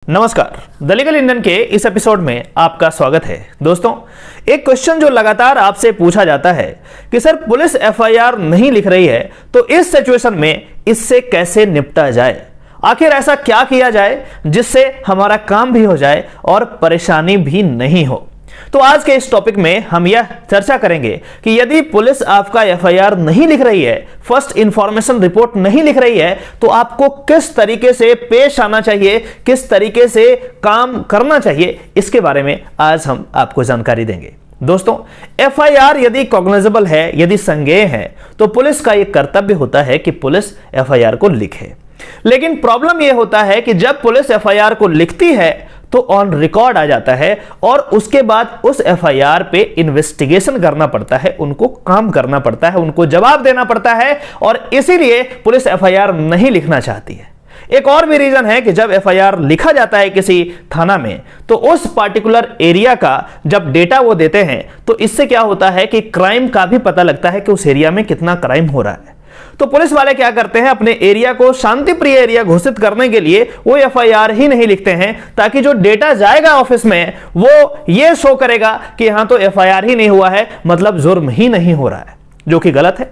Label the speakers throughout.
Speaker 1: नमस्कार, the legal Indian के इस एपिसोड में आपका स्वागत है। दोस्तों, एक क्वेश्चन जो लगातार आपसे पूछा जाता है कि सर पुलिस एफआईआर नहीं लिख रही है तो इस सिचुएशन में इससे कैसे निपटा जाए, आखिर ऐसा क्या किया जाए जिससे हमारा काम भी हो जाए और परेशानी भी नहीं हो। तो आज के इस टॉपिक में हम यह चर्चा करेंगे कि यदि पुलिस आपका एफआईआर नहीं लिख रही है, फर्स्ट इंफॉर्मेशन रिपोर्ट नहीं लिख रही है, तो आपको किस तरीके से पेश आना चाहिए, किस तरीके से काम करना चाहिए, इसके बारे में आज हम आपको जानकारी देंगे। दोस्तों, एफआईआर यदि कॉग्निजेबल है, यदि संज्ञेय है, तो पुलिस का यह कर्तव्य होता है कि पुलिस एफआईआर को लिखे। लेकिन प्रॉब्लम यह होता है कि जब पुलिस एफआईआर को लिखती है तो ऑन रिकॉर्ड आ जाता है और उसके बाद उस एफआईआर पे इन्वेस्टिगेशन करना पड़ता है, उनको काम करना पड़ता है, उनको जवाब देना पड़ता है और इसीलिए पुलिस एफआईआर नहीं लिखना चाहती है। एक और भी रीजन है कि जब एफआईआर लिखा जाता है किसी थाना में तो उस पार्टिकुलर एरिया का जब डेटा वो देते हैं तो इससे क्या होता है कि क्राइम का भी पता लगता है कि उस एरिया में कितना क्राइम हो रहा है। तो पुलिस वाले क्या करते हैं, अपने एरिया को शांति प्रिय एरिया घोषित करने के लिए वो एफआईआर ही नहीं लिखते हैं ताकि जो डेटा जाएगा ऑफिस में वो ये शो करेगा कि यहां तो एफआईआर ही नहीं हुआ है, मतलब जुर्म ही नहीं हो रहा है, जो कि गलत है।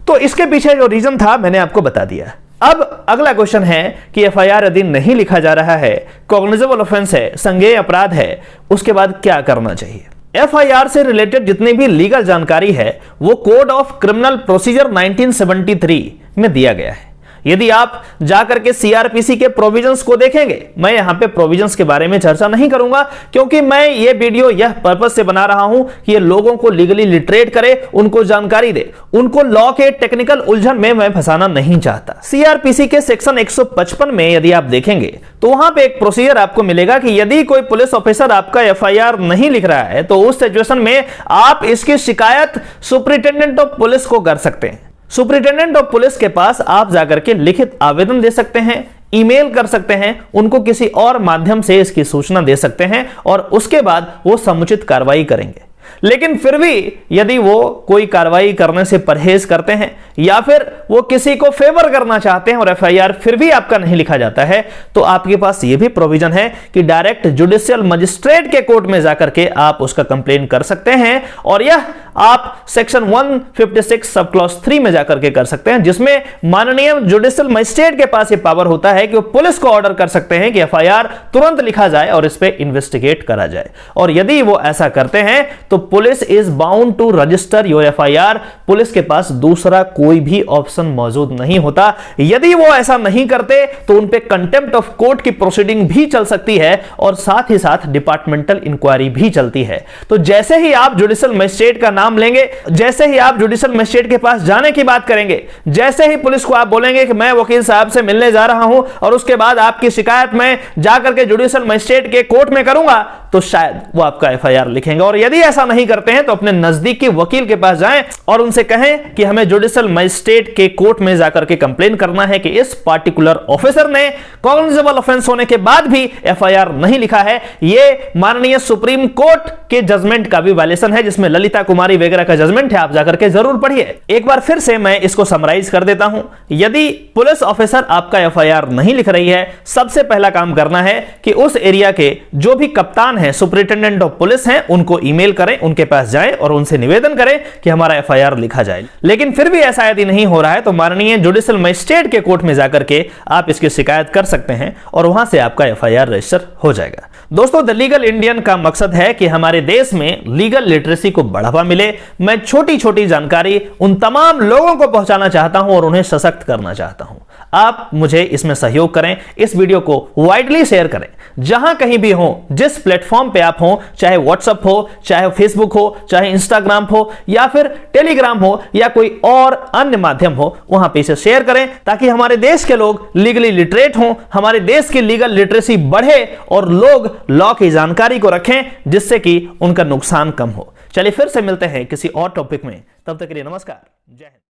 Speaker 1: तो इसके पीछे जो रीजन था मैंने आपको बता दिया। अब अगला क्वेश्चन है कि एफआईआर यदि नहीं लिखा जा रहा है, कॉग्निजेबल ऑफेंस है, संज्ञेय अपराध है, उसके बाद क्या करना चाहिए। एफआईआर से रिलेटेड जितनी भी लीगल जानकारी है वो कोड ऑफ क्रिमिनल प्रोसीजर 1973 में दिया गया है। यदि आप जाकर के सीआरपीसी के प्रोविजंस को देखेंगे, मैं यहां पे प्रोविजंस के बारे में चर्चा नहीं करूंगा क्योंकि मैं ये वीडियो यह पर्पस से बना रहा हूं कि ये लोगों को लीगली लिटरेट करे, उनको जानकारी दे, उनको लॉ के टेक्निकल उलझन में मैं फंसाना नहीं चाहता। सीआरपीसी के सेक्शन 155 में यदि आप देखेंगे तो वहां पे एक प्रोसीजर आपको मिलेगा कि यदि कोई पुलिस ऑफिसर आपका एफआईआर नहीं लिख रहा है तो उस सिचुएशन में आप इसकी शिकायत सुपरिटेंडेंट ऑफ पुलिस को कर सकते हैं। सुपरिटेंडेंट ऑफ पुलिस के पास आप जाकर के लिखित आवेदन दे सकते हैं, ईमेल कर सकते हैं, उनको किसी और माध्यम से इसकी सूचना दे सकते हैं और उसके बाद वो समुचित कार्रवाई करेंगे। लेकिन फिर भी यदि वो कोई कार्रवाई करने से परहेज करते हैं या फिर वो किसी को फेवर करना चाहते हैं और एफआईआर फिर भी आपका नहीं लिखा जाता है तो आपके पास ये भी प्रोविजन है कि डायरेक्ट जुडिशियल मजिस्ट्रेट के कोर्ट में जाकर के आप उसका कंप्लेन कर सकते हैं और यह आप सेक्शन 156 सब क्लॉज 3 में जाकर के कर सकते हैं, जिसमें माननीय जुडिशियल मजिस्ट्रेट के पास ये पावर होता है कि वो पुलिस को ऑर्डर कर सकते हैं कि एफआईआर तुरंत लिखा जाए और इस पे इन्वेस्टिगेट करा जाए। और यदि वो ऐसा करते हैं तो police is bound to register your FIR. Police के पास दूसरा कोई भी ऑप्शन मौजूद नहीं होता। यदि वो ऐसा नहीं करते तो उन पे कंटेम्प्ट ऑफ कोर्ट की प्रोसीडिंग भी चल सकती है और साथ ही साथ डिपार्टमेंटल इंक्वायरी भी चलती है। तो जैसे ही आप जुडिशियल मजिस्ट्रेट का नाम लेंगे, जैसे ही आप जुडिशियल मजिस्ट्रेट के पास जाने की बात करेंगे, जैसे ही पुलिस को आप बोलेंगे कि मैं वकील साहब से मिलने जा रहा हूं और उसके बाद आपकी शिकायत मैं जाकर के जुडिशियल मजिस्ट्रेट के कोर्ट में करूंगा, तो शायद वो आपका एफआईआर लिखेंगे। और यदि ऐसा नहीं करते हैं तो अपने नजदीकी वकील के पास जाएं और उनसे कहें कि हमें जुडिशियल मजिस्ट्रेट के कोर्ट में जाकर के कंप्लेन करना है कि इस पार्टिकुलर ऑफिसर ने कॉग्निजेबल ऑफेंस होने के बाद भी एफआईआर नहीं लिखा है। यह माननीय सुप्रीम कोर्ट के जजमेंट का भी वायलेशन है, जिसमें ललिता कुमारी वगैरह का जजमेंट है, आप जाकर के जरूर पढ़िए। एक बार फिर से मैं इसको समराइज कर देता हूं। यदि पुलिस ऑफिसर आपका एफआईआर नहीं लिख रही है, सबसे पहला काम करना है कि उस एरिया के जो भी कप्तान है, सुपरिटेंडेंट ऑफ पुलिस हैं, उनको ईमेल करें, उनके पास जाएं और उनसे निवेदन करें कि हमारा एफआईआर लिखा जाए। लेकिन फिर भी ऐसा यदि नहीं हो रहा है तो माननीय जुडिशियल मजिस्ट्रेट के कोर्ट में जाकर के आप इसकी शिकायत कर सकते हैं और वहां से आपका एफआईआर रजिस्टर हो जाएगा। दोस्तों, द लीगल इंडियन का मकसद है कि हमारे देश में लीगल लिटरेसी को बढ़ावा मिले। मैं छोटी छोटी जानकारी उन तमाम लोगों को पहुंचाना चाहता हूं और उन्हें सशक्त करना चाहता हूं। आप मुझे इसमें सहयोग करें, इस वीडियो को वाइडली शेयर करें, जहां कहीं भी हो, जिस प्लेटफॉर्म पे आप हो, चाहे व्हाट्सएप हो, चाहे फेसबुक हो, चाहे इंस्टाग्राम हो या फिर टेलीग्राम हो या कोई और अन्य माध्यम हो, वहां पे इसे शेयर करें ताकि हमारे देश के लोग लीगली लिटरेट हों, हमारे देश की लीगल लिटरेसी बढ़े और लोग लॉ की जानकारी को रखें जिससे कि उनका नुकसान कम हो। चलिए फिर से मिलते हैं किसी और टॉपिक में, तब तक के लिए नमस्कार, जय हिंद।